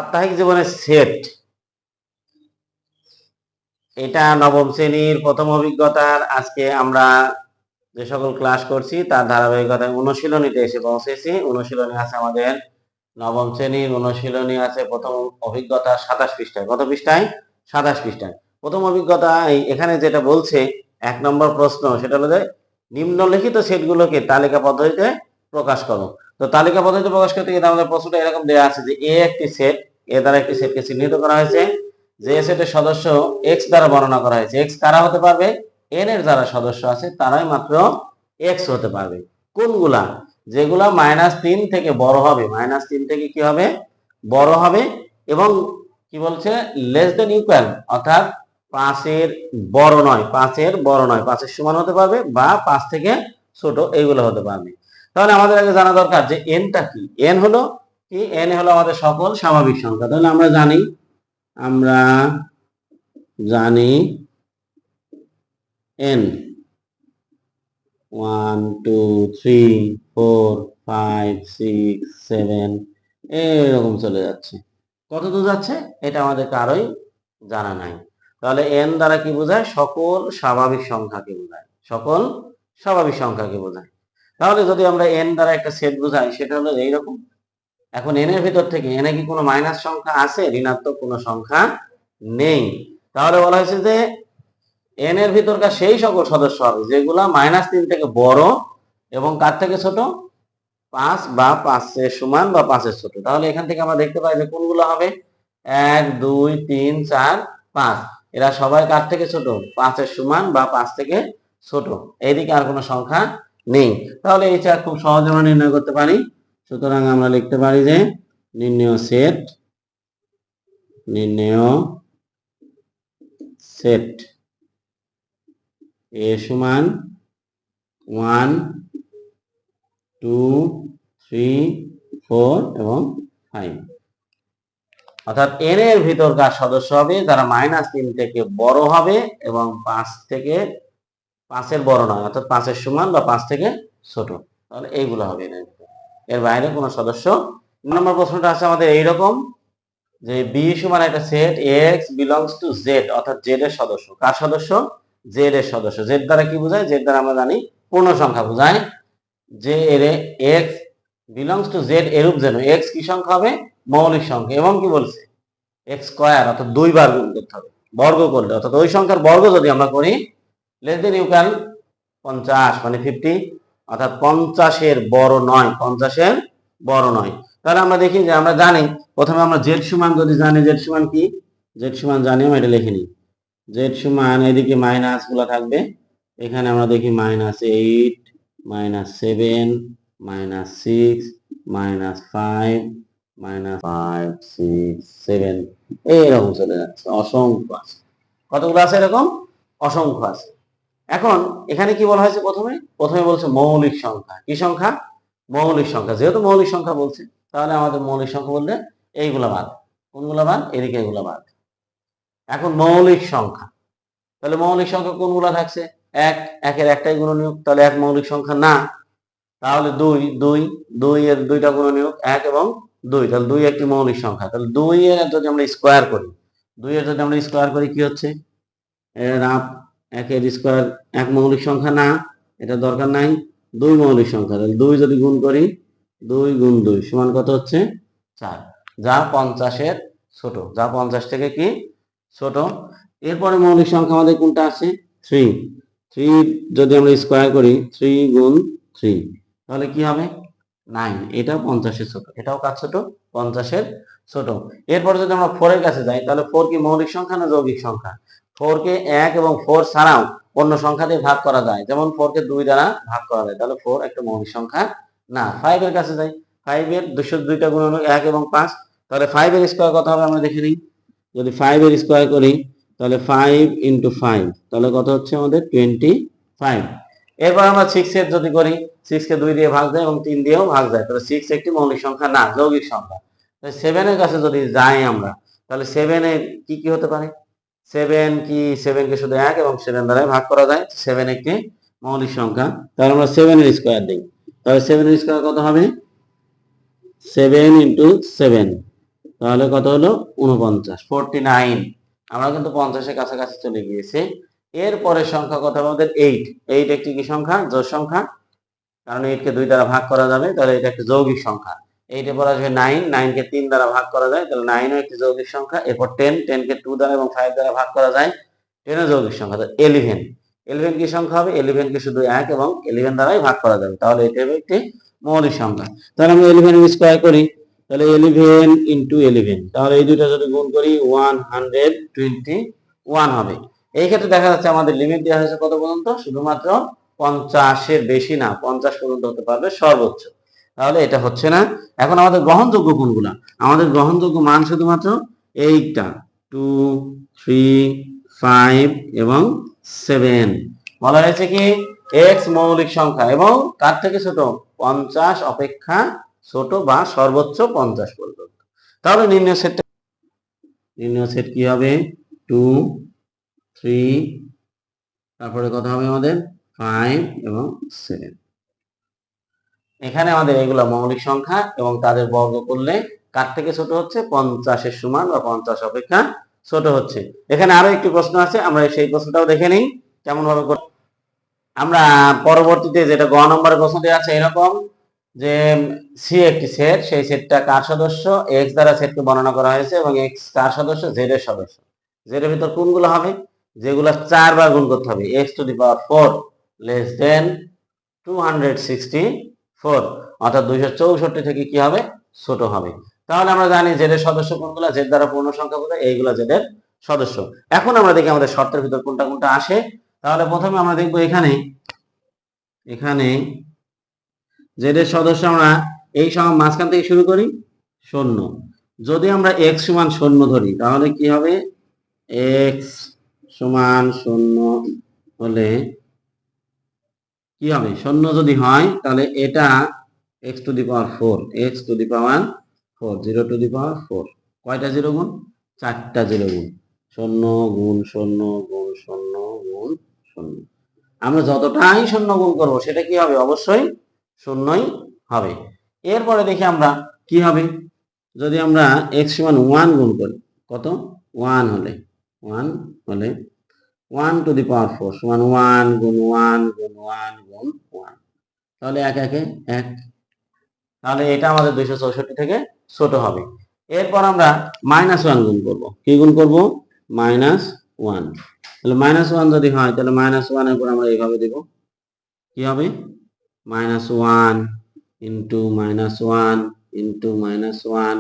সাপ্তাহিক জীবনের সেট, এটা নবম শ্রেণীর প্রথম অভিজ্ঞতার আজকে আমরা যে সকল ক্লাস করছি তার ধারাবাহিকতায় অনুশীলনীতে এসে পৌঁছেছি। অনুশীলনী আছে আমাদের নবম শ্রেণীর অনুশীলনী আছে প্রথম অভিজ্ঞতা 27 পৃষ্ঠায়। কত পৃষ্ঠায়? 27 পৃষ্ঠায়। প্রথম অভিজ্ঞতা এখানে যেটা বলছে 1 নম্বর প্রশ্ন, সেটা হলো যে নিম্নলিখিত সেটগুলোকে তালিকা পদ্ধতিতে প্রকাশ করো। তো তালিকা পদ্ধতিতে প্রকাশ করতে গিয়ে আমাদের প্রশ্নটা এরকম দেওয়া আছে যে এ একটি সেট, এ দ্বারা একটি সেটকে চিহ্নিত করা হয়েছে, যে সেটের সদস্য এক্স দ্বারা বর্ণনা করা হয়েছে। এক্স কারা হতে পারবে? এন এর যারা সদস্য আছে তারাই মাত্র এক্স হতে পারবে। কোনগুলা? যেগুলা -3 থেকে বড় হবে, -3 থেকে কি হবে? বড় হবে, এবং কি বলছে? লেস দেন ইকুয়াল, অর্থাৎ 5 এর বড় নয়, 5 এর বড় নয়, 5 এর সমান হতে পারবে, বা 5 থেকে ছোট, এইগুলো হতে পারবে। তাহলে আমাদের আগে জানা দরকার যে এনটা কি। এন হলো কি? এন হলো আমাদের সকল স্বাভাবিক সংখ্যা। তাহলে আমরা জানি এন 1 2 3 4 5 6 7 এরকম চলে যাচ্ছে। কত দূর যাচ্ছে এটা আমাদের কারোই জানা নাই। তাহলে এন দ্বারা কি বোঝায়? সকল স্বাভাবিক সংখ্যাকে বোঝায়, সকল স্বাভাবিক সংখ্যাকে বোঝায়। তাহলে যদি আমরা এন দ্বারা একটা সেট বোঝাই, সেটা হলো এইরকম। এখন এন এর ভিতর থেকে এনে কি কোনো মাইনাস সংখ্যা আছে? ঋণাত্মক কোনো সংখ্যা নেই। তাহলে বলা হয়েছে যে এন এর ভিতরকার সেই সকল সদস্য হবে যেগুলা -3 থেকে বড় এবং কার থেকে ছোট? 5 বা 5 এর সমান বা 5 এর ছোট। তাহলে এখান থেকে আমরা দেখতে পাই যে কোনগুলো হবে? 1 2 3 4 5, এরা সবাই কার থেকে ছোট? 5 এর সমান বা 5 থেকে ছোট। এইদিকে আর কোনো সংখ্যা নেই। তাহলে এই চার খুব সহজে আমরা নির্ণয় করতে পারি। সুতরাং আমরা লিখতে পারি যে নির্ণেয় সেট এ সমান 1 2 3 4 এবং 5, অর্থাৎ এন এর ভিতরকার সদস্য হবে যারা -3 থেকে বড় হবে এবং 5 থেকে 5 এর বড় নয়, অর্থাৎ 5 এর সমান বা 5 থেকে ছোট। তাহলে এইগুলো হবে এন এর ভিতর, এর বাইরে কোনো সদস্য। নম্বর প্রশ্নটা আছে আমাদের এইরকম যে বি সমান একটা set x belongs to Z, অর্থাৎ জেড এর সদস্য। কার সদস্য? জেড এর সদস্য। জেড দ্বারা কি বোঝায়? জেড দ্বারা আমরা জানি পূর্ণ সংখ্যা বোঝায়। যে এর এক্স বিলংস টু জেড এরূপ যেন এক্স কি সংখ্যা হবে? মৌলিক সংখ্যা। এবং কি বলছে? এক্স স্কয়ার, অর্থাৎ 2 বার গুণ করতে হবে, বর্গ করলে, অর্থাৎ ওই সংখ্যার বর্গ যদি আমরা করি লেস দেন ইকুয়াল 50 মানে 50, অর্থাৎ 50 এর বড় নয়, 50 এর বড় নয়। তাহলে আমরা দেখি যে আমরা জানি প্রথমে আমরা জেড সমান যদি জানি, জেড সমান কি? জেড সমান জানি, আমরা এটা লিখে নিই। জেড সমান এদিকে মাইনাস গুলো থাকবে, এখানে আমরা দেখি -8 -7 -6 -5 -5 6 7 এইরকম চলে যাচ্ছে, অসংখ্য আছে। কতগুলো আছে এরকম? অসংখ্য আছে। এখন এখানে কি বলা হয়েছে? প্রথমে বলছে মৌলিক সংখ্যা। কি সংখ্যা? মৌলিক সংখ্যা। যেহেতু মৌলিক সংখ্যা বলছে, তাহলে আমাদের মৌলিক সংখ্যা বললে এইগুলা বাদ। কোনগুলা বাদ? এদিকে এগুলা বাদ। এখন মৌলিক সংখ্যা, তাহলে মৌলিক সংখ্যা কোনগুলা থাকছে? এক, একের একটাই গুণনীয়ক, তাহলে এক মৌলিক সংখ্যা না। তাহলে দুই এর দুইটা গুণনীয়ক, 1 এবং 2, তাহলে 2 একটি মৌলিক সংখ্যা। তাহলে 2 এর যদি আমরা স্কয়ার করি, কি হচ্ছে? এর একের স্কয়ার এক মৌলিক সংখ্যা না, এটা দরকার নাই। 2 মৌলিক সংখ্যা, তাহলে 2 যদি গুণ করি, 2 গুণ 2 সমান কত হচ্ছে? 4, যা 50 এর ছোট, যা 50 থেকে কি ছোট। এরপরে মৌলিক সংখ্যা আমাদের কোনটা আছে? 3 যদি আমরা স্কয়ার করি, 3 গুণ 3, তাহলে কি হবে? 9, এটাও 50 এর ছোট, এটাও কার ছোট? 50 এর ছোট। এরপরে যদি আমরা 4 এর কাছে যাই, তাহলে 4 কি মৌলিক সংখ্যা না যৌগিক সংখ্যা? 4 কে 1 এবং 4 ছাড়াও অন্য সংখ্যা দিয়ে ভাগ করা যায়, যেমন 4 কে 2 দ্বারা ভাগ করা যায়, তাহলে 4 একটা মৌলিক সংখ্যা না। 5 এর কাছে যাই, 5 এর 202টা গুণনীয়ক 1 এবং 5, তাহলে 5 এর স্কয়ার কত হবে আমরা দেখে নিই। যদি 5 এর স্কয়ার করি, তাহলে 5 × 5, তাহলে কত হচ্ছে আমাদের? 25। এরপর আমরা 6 এর যদি করি, 6 কে 2 দিয়ে ভাগ যায় এবং 3 দিয়েও ভাগ যায়, তাহলে 6 একটি মৌলিক সংখ্যা না, যৌগিক সংখ্যা। তাহলে 7 এর কাছে যদি যাই আমরা, তাহলে 7 এর কি হতে পারে? 7 কি? 7 কে শুধু 1 এবং 7 দ্বারা ভাগ করা যায়, 7 একটি মৌলিক সংখ্যা। তাহলে আমরা 7 এর স্কয়ার দিই, তাহলে 7 এর স্কয়ার কত হবে? 7 × 7, তাহলে কত হলো 49, 49। আমরা কিন্তু 50-এর কাছাকাছি চলে গিয়েছি। এরপরের সংখ্যা কত হবে আমাদের 8। 8 একটি কি সংখ্যা? জোড় সংখ্যা, কারণ 8 কে 2 দ্বারা ভাগ করা যাবে, তাহলে এটা একটি যৌগিক সংখ্যা। 8 এর পর আসবে 9, 9 কে 3 দ্বারা ভাগ করা যায়, তাহলে 9 ও একটি যৌগিক সংখ্যা। এরপর 10, 10 কে 2 দ্বারা এবং 5 দ্বারা ভাগ করা যায়, 10 ও যৌগিক সংখ্যা। 11, 11 কি সংখ্যা হবে? 11 কে শুধু 1 এবং 11 দ্বারাই ভাগ করা যাবে, তাহলে এটা হবে একটি মৌলিক সংখ্যা। তাহলে আমরা 11 স্কয়ার করি, তাহলে 11 ইনটু 11, তাহলে এই দুটো যদি গুণ করি 121 হবে। এই ক্ষেত্রে দেখা যাচ্ছে আমাদের লিমিট দেওয়া হয়েছে কত পর্যন্ত? শুধুমাত্র 50-এর বেশি না, 50 পর্যন্ত হতে পারবে সর্বোচ্চ। তাহলে এটা হচ্ছে না। এখন আমাদের গ্রহণযোগ্য কোনগুলা? আমাদের গ্রহণযোগ্য মান শুধুমাত্র এইটা, 2, 3, 5 এবং 7। বলা হয়েছে কি x মৌলিক সংখ্যা এবং কার থেকে ছোট? 50 অপেক্ষা ছোট বা সর্বোচ্চ 50 পর্যন্ত। তাহলে নির্ণয় সেট কি হবে? 2, 3, তারপরে কত হবে আমাদের? 5 এবং 7। এখানে আমাদের এগুলো মৌলিক সংখ্যা এবং তাদের বর্গ করলে কার থেকে ছোট হচ্ছে? 50-এর সমান বা 50 অপেক্ষা ছোট হচ্ছে। এখানে আরো একটি প্রশ্ন আছে, আমরা সেই প্রশ্নটাও দেখে নিই কেমন ভাবে। আমরা পরবর্তীতে যেটা গ নম্বরের প্রশ্নটি আছে এরকম যে সি একটি সেট, সেই সেটটা কার সদস্য? এক্স দ্বারা সেটকে বর্ণনা করা হয়েছে এবং এক্স কার সদস্য? জেড এর সদস্য। জেড এর ভিতর কোনগুলো হবে? যেগুলো 4 বার গুণ করতে হবে। x to the power 4 less than 264, অর্থাৎ 264 থেকে কি হবে? ছোট হবে। তাহলে আমরা জানি জেড এর সদস্য কোনগুলো? জেড দ্বারা পূর্ণ সংখ্যা বোঝায়, এইগুলো জেড এর সদস্য। এখন আমরা দেখি আমাদের শর্তের ভিতর কোনটা কোনটা আসে। তাহলে প্রথমে আমরা দেখবো এখানে জেড এর সদস্য আমরা এই সংখ্যা মাঝখান থেকে শুরু করি, 0। যদি আমরা x সমান 0 ধরি তাহলে কি হবে? x সমান 0 হলে কি হবে? 0 যদি হয় তাহলে এটা x to the power 4, x to the power 4, 0 to the power 4। কয়টা 0 গুণ? 4টা 0 গুণ। 0 গুণ 0 গুণ 0 গুণ 0। আমরা যতটাই 0 গুণ করব সেটা কি হবে? অবশ্যই 0ই হবে। এরপরে দেখি আমরা কি হবে যদি আমরা x সমান 1 গুণ করি। কত? 1 হলে 1 টু দি পাওয়ার 4 সমান 1 গুণ 1 গুণ 1 গুণ 1, তাহলে 1 1 1। তাহলে এটা আমাদের 264 থেকে ছোট হবে। এরপর আমরা -1 গুণ করব। কি গুণ করব? -1। তাহলে -1 যদি হয় তাহলে -1 এর উপর আমরা এইভাবে দেব, কি হবে? -1 ইনটু -1 ইনটু -1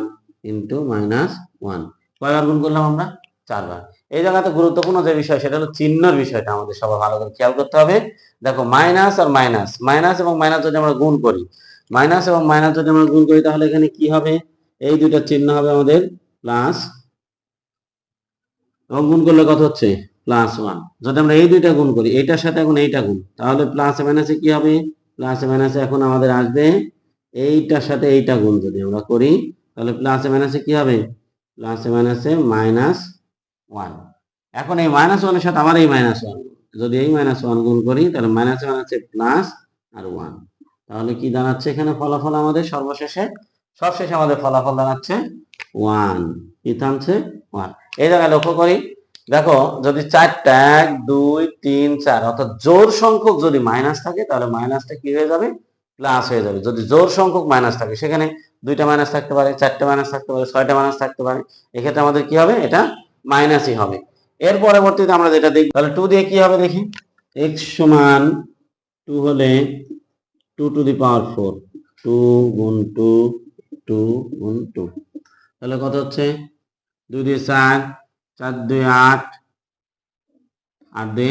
ইনটু -1। কয়বার গুণ করলাম আমরা? 4 বার। এই জায়গাতে গুরুত্বপূর্ণ যে বিষয় সেটা হলো চিহ্নের বিষয়টা আমাদের সবাই ভালো করে খেয়াল করতে হবে। দেখো মাইনাস আর মাইনাস, মাইনাস এবং মাইনাস যদি আমরা গুণ করি, মাইনাস এবং মাইনাস যদি আমরা গুণ করি তাহলে এখানে কি হবে? এই দুইটা চিহ্ন হবে আমাদের প্লাস, এবং গুণ করলে কত হচ্ছে? +1। যদি আমরা এই দুইটা গুণ করি, এইটার সাথে এখন এইটা গুণ, তাহলে প্লাসে মাইনাসে কি হবে? প্লাসে মাইনাসে এখন আমাদের আসবে এইটার সাথে এইটা গুণ যদি আমরা করি তাহলে প্লাসে মাইনাসে কি হবে? প্লাসে মাইনাসে -1। এখন এই -1 এর সাথে আবার এই -1, যদি এই -1 গুণ করি তাহলে মাইনাসে মাইনাসে প্লাস আর 1। তাহলে কি দাঁড়াচ্ছে এখানে ফলাফল আমাদের? সবশেষে আমাদের ফলাফল দাঁড়াচ্ছে 1। কি থামছে? 1। এই জায়গায় লক্ষ্য করি, দেখো যদি 4টা 1 2 3 4 অর্থাৎ জোড় সংখ্যক যদি মাইনাস থাকে তাহলে মাইনাসটা কি হয়ে যাবে? প্লাস হয়ে যাবে। যদি জোড় সংখ্যক মাইনাস থাকে, সেখানে 2টা মাইনাস থাকতে পারে, 4টা মাইনাস থাকতে পারে, 6টা মাইনাস থাকতে পারে, এক্ষেত্রে আমাদের কি হবে? এটা মাইনাসই হবে। এর পরবর্তীতে আমরা যেটা দেখব, তাহলে 2 দিয়ে কি হবে দেখি। x সমান 2 হলে 2 টু দি পাওয়ার 4, 2 গুণ 2, 2 গুণ 2, তাহলে কত হচ্ছে? 2 দিয়ে 4, 4 2 8, 8 2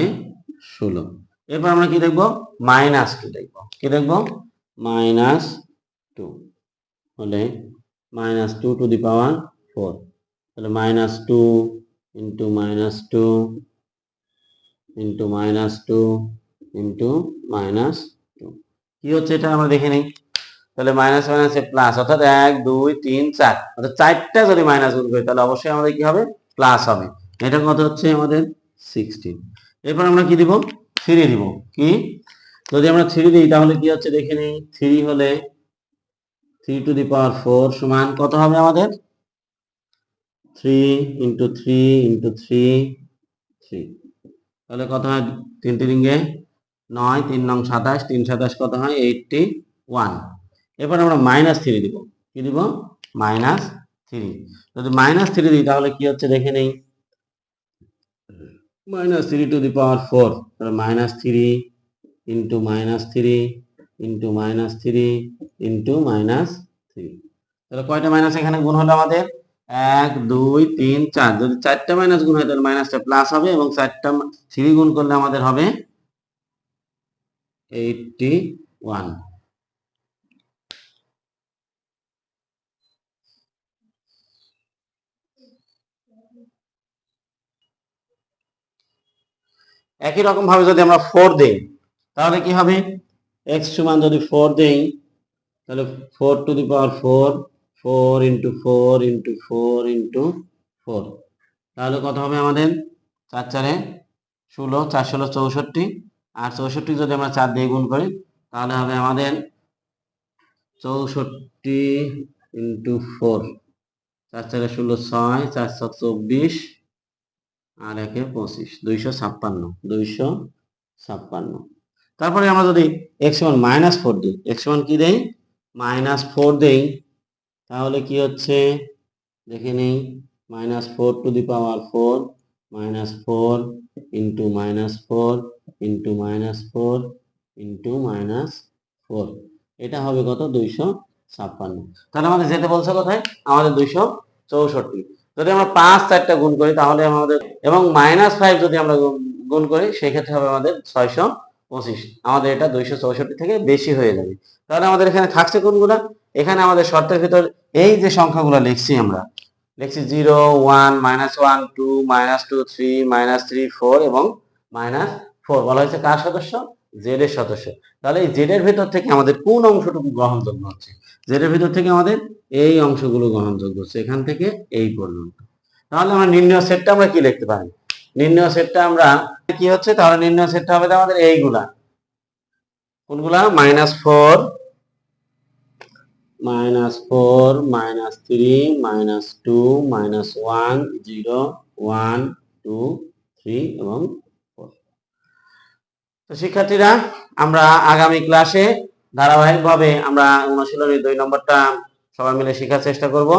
16। এরপর আমরা কি দেখবো? -2 দেখবো। কি দেখবো? -2 হলে -2 টু দি পাওয়ার 4, তাহলে -2 ইন্টু -2 ইন্টু -2 ইন্টু -2। কি হচ্ছে এটা আমরা দেখে নিই। তাহলে মাইনাস মাইনাসে প্লাস, অর্থাৎ 1 2 3 4, অর্থাৎ 4টা যদি মাইনাস গুণ করি তাহলে অবশ্যই আমাদের কি হবে? প্লাস হবে। এটা কত হচ্ছে আমাদের? 16। এরপর আমরা কি দিব? 3 দিব। কি? যদি আমরা 3 দিই তাহলে কি হচ্ছে দেখে নিই। 3 হলে 3 টু দি পাওয়ার 4 সমান কত হবে আমাদের? 3 into 3 into 3 3, তাহলে কত হয় 3 রিঙ্গে 9, 3 নং 27, 3 27 কত হয় 81। এরপর আমরা -3 দিব, কি দিব -3। যদি -3 দিই তাহলে কি হচ্ছে দেখে নেই, -3 to the power 4, তাহলে -3 into -3 into -3 into -3, তাহলে কয়টা মাইনাস এখানে গুণ হলো আমাদের 1 2 3 4, যদি 4টা মাইনাস গুণ হয় তাহলে মাইনাসটা প্লাস হবে এবং 4টা 3 গুণ করলে আমাদের হবে 81। একই রকম ভাবে যদি আমরা 4 দেই তাহলে কি হবে, x সমান যদি 4 দেই তাহলে 4 to the power 4, 4 into 4 into 4 into 4, তাহলে কত হবে আমাদের 4 4 16, 4 16 64, আর 64 যদি আমরা 4 দিয়ে গুণ করি তাহলে হবে আমাদের 64 into 4, 4 4 16 6, 4 7 24 আর 1 25, 256। তারপরে আমরা যদি x সমান -4 দিই, x সমান কি দেই -4 দেই, তাহলে কি হচ্ছে দেখে নেই, -4 to the power 4, -4 into -4 into -4 into -4, এটা হবে কত 256। তাহলে আমাদের যেতে বলছে কোথায়, আমাদের 264। যদি আমরা 5 4টা গুণ করি তাহলে আমাদের, এবং -5 যদি আমরা গুণ করি সেক্ষেত্রে হবে আমাদের 625, আমাদের এটা 264 থেকে বেশি হয়ে যাবে। তাহলে আমাদের এখানে থাকছে কোনগুলা, এখানে আমাদের শর্তের ভিতর এই যে সংখ্যাগুলো লিখছি আমরা লিখছি 0 1 -1 2 -2 3 -3 4 এবং -4, বলা হয়েছে কার সদস্য, জেড এর সদস্য। তাহলে এই জেড এর ভিতর থেকে আমাদের কোন অংশটুকু গ্রহণযোগ্য হচ্ছে, জেড এর ভিতর থেকে আমাদের এই অংশগুলো গ্রহণযোগ্য হচ্ছে, এখান থেকে এই পর্যন্ত। তাহলে আমরা নির্ণয় সেটটা আমরা কি লিখতে পারি, নির্ণয় সেটটা আমরা কি হচ্ছে, তাহলে নির্ণয় সেটটা হবে আমাদের এইগুলা, কোনগুলা -4 -4 -3 -2 -1 0 1 2 3 এবং 4। তো শিক্ষার্থীরা, আমরা আগামী ক্লাসে ধারাবাহিকভাবে আমরা অনুশীলনী 2 নম্বরটা সবাই মিলে শেখার চেষ্টা করব।